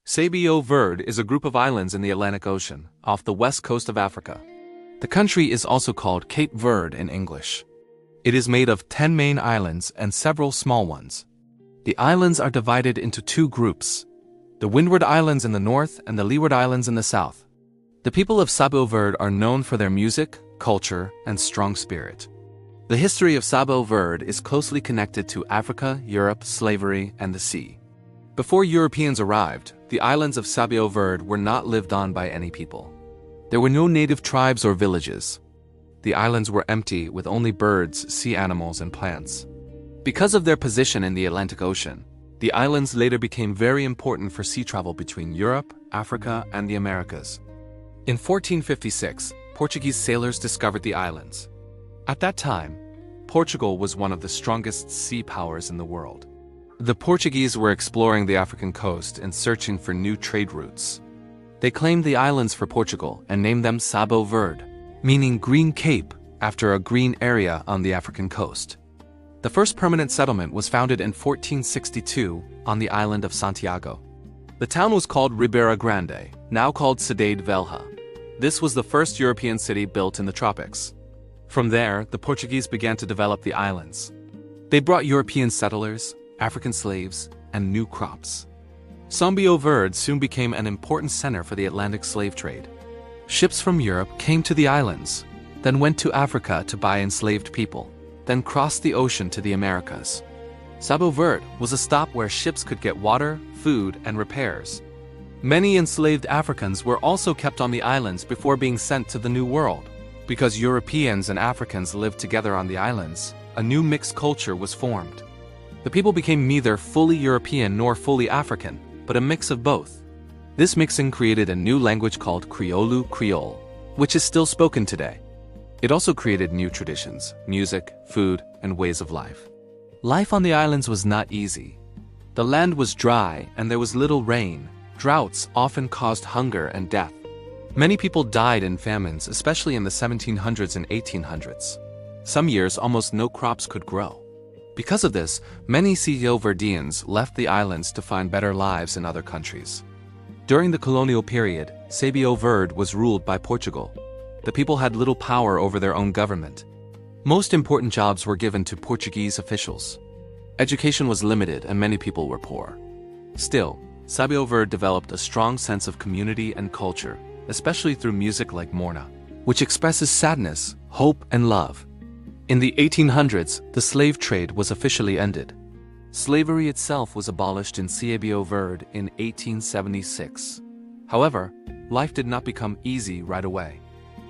Cabo Verde is a group of islands in the Atlantic Ocean, off the west coast of Africa. The country is also called Cape Verde in English. It is made of 10 main islands and several small ones. The islands are divided into two groups: the Windward Islands in the north and the Leeward Islands in the south. The people of Cabo Verde are known for their music, culture, and strong spirit. The history of Cabo Verde is closely connected to Africa, Europe, slavery, and the sea. Before Europeans arrived, the islands of Cabo Verde were not lived on by any people. There were no native tribes or villages. The islands were empty with only birds, sea animals, and plants. Because of their position in the Atlantic Ocean, the islands later became very important for sea travel between Europe, Africa, and the Americas. In 1456, Portuguese sailors discovered the islands. At that time, Portugal was one of the strongest sea powers in the world. The Portuguese were exploring the African coast and searching for new trade routes. They claimed the islands for Portugal and named them Cabo Verde, meaning Green Cape, after a green area on the African coast. The first permanent settlement was founded in 1462 on the island of Santiago. The town was called Ribeira Grande, now called Cidade Velha. This was the first European city built in the tropics. From there, the Portuguese began to develop the islands. They brought European settlers, African slaves, and new crops. Cabo Verde soon became an important center for the Atlantic slave trade. Ships from Europe came to the islands, then went to Africa to buy enslaved people, then crossed the ocean to the Americas. Cabo Verde was a stop where ships could get water, food, and repairs. Many enslaved Africans were also kept on the islands before being sent to the New World. Because Europeans and Africans lived together on the islands, a new mixed culture was formed. The people became neither fully European nor fully African, but a mix of both. This mixing created a new language called Crioulo Creole, which is still spoken today. It also created new traditions, music, food, and ways of life. Life on the islands was not easy. The land was dry and there was little rain. Droughts often caused hunger and death. Many people died in famines, especially in the 1700s and 1800s. Some years, almost no crops could grow. Because of this, many Cabo Verdeans left the islands to find better lives in other countries. During the colonial period, Cabo Verde was ruled by Portugal. The people had little power over their own government. Most important jobs were given to Portuguese officials. Education was limited and many people were poor. Still, Cabo Verde developed a strong sense of community and culture, especially through music like Morna, which expresses sadness, hope, and love. In the 1800s, the slave trade was officially ended. Slavery itself was abolished in Cabo Verde in 1876. However, life did not become easy right away.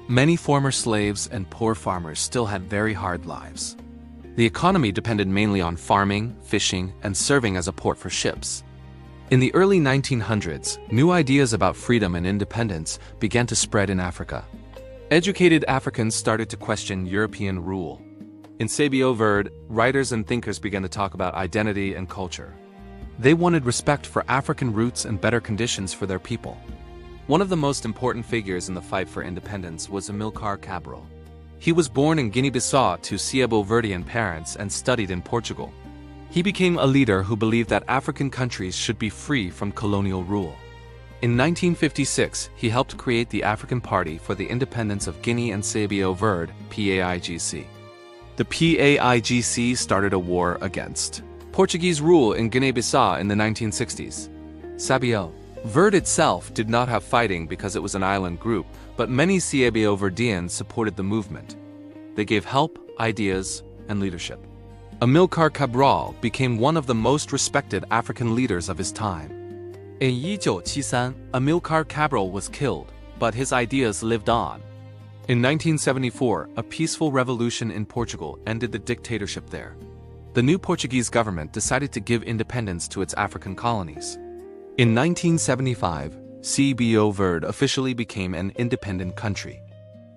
Many former slaves and poor farmers still had very hard lives. The economy depended mainly on farming, fishing, and serving as a port for ships. In the early 1900s, new ideas about freedom and independence began to spread in Africa. Educated Africans started to question European rule. In Cabo Verde, writers and thinkers began to talk about identity and culture. They wanted respect for African roots and better conditions for their people. One of the most important figures in the fight for independence was Amílcar Cabral. He was born in Guinea-Bissau to Cabo Verdean parents and studied in Portugal. He became a leader who believed that African countries should be free from colonial rule. In 1956, he helped create the African Party for the Independence of Guinea and Cabo Verde, PAIGC. The PAIGC started a war against Portuguese rule in Guinea-Bissau in the 1960s. Cabo Verde itself did not have fighting because it was an island group, but many Cabo Verdeans supported the movement. They gave help, ideas, and leadership. Amílcar Cabral became one of the most respected African leaders of his time. In 1973, Amílcar Cabral was killed, but his ideas lived on. In 1974, a peaceful revolution in Portugal ended the dictatorship there. The new Portuguese government decided to give independence to its African colonies. In 1975, Cabo Verde officially became an independent country.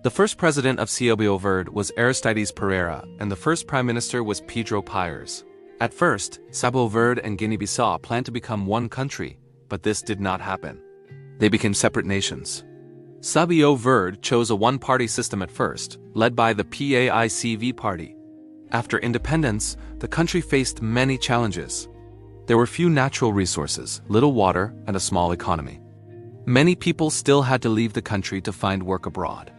The first president of Cabo Verde was Aristides Pereira, and the first prime minister was Pedro Pires. At first, Cabo Verde and Guinea-Bissau planned to become one country, but this did not happen. They became separate nations. Cabo Verde chose a one-party system at first, led by the PAICV party. After independence, the country faced many challenges. There were few natural resources, little water, and a small economy. Many people still had to leave the country to find work abroad.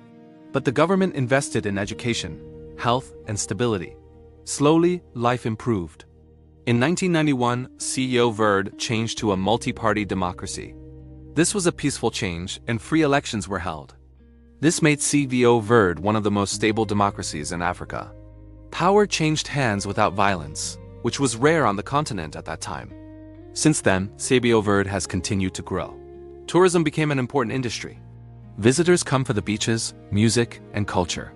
But the government invested in education, health, and stability. Slowly, life improved. In 1991, Cabo Verde changed to a multi-party democracy. This was a peaceful change, and free elections were held. This made Cabo Verde one of the most stable democracies in Africa. Power changed hands without violence, which was rare on the continent at that time. Since then, Cabo Verde has continued to grow. Tourism became an important industry. Visitors come for the beaches, music, and culture.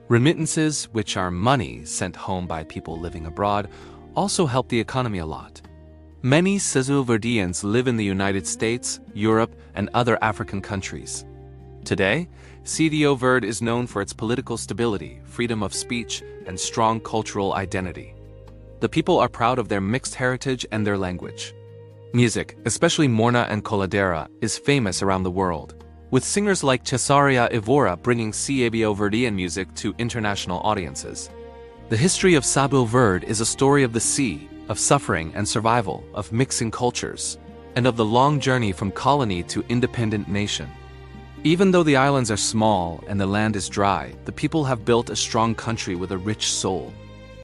Remittances, which are money sent home by people living abroad, also help the economy a lot. Many Cabo Verdeans live in the United States, Europe, and other African countries. Today, Cabo Verde is known for its political stability, freedom of speech, and strong cultural identity. The people are proud of their mixed heritage and their language. Music, especially Morna and Coladera, is famous around the world, with singers like Cesaria Evora bringing Cabo Verdean music to international audiences. The history of Cabo Verde is a story of the sea, of suffering and survival, of mixing cultures, and of the long journey from colony to independent nation. Even though the islands are small and the land is dry, the people have built a strong country with a rich soul.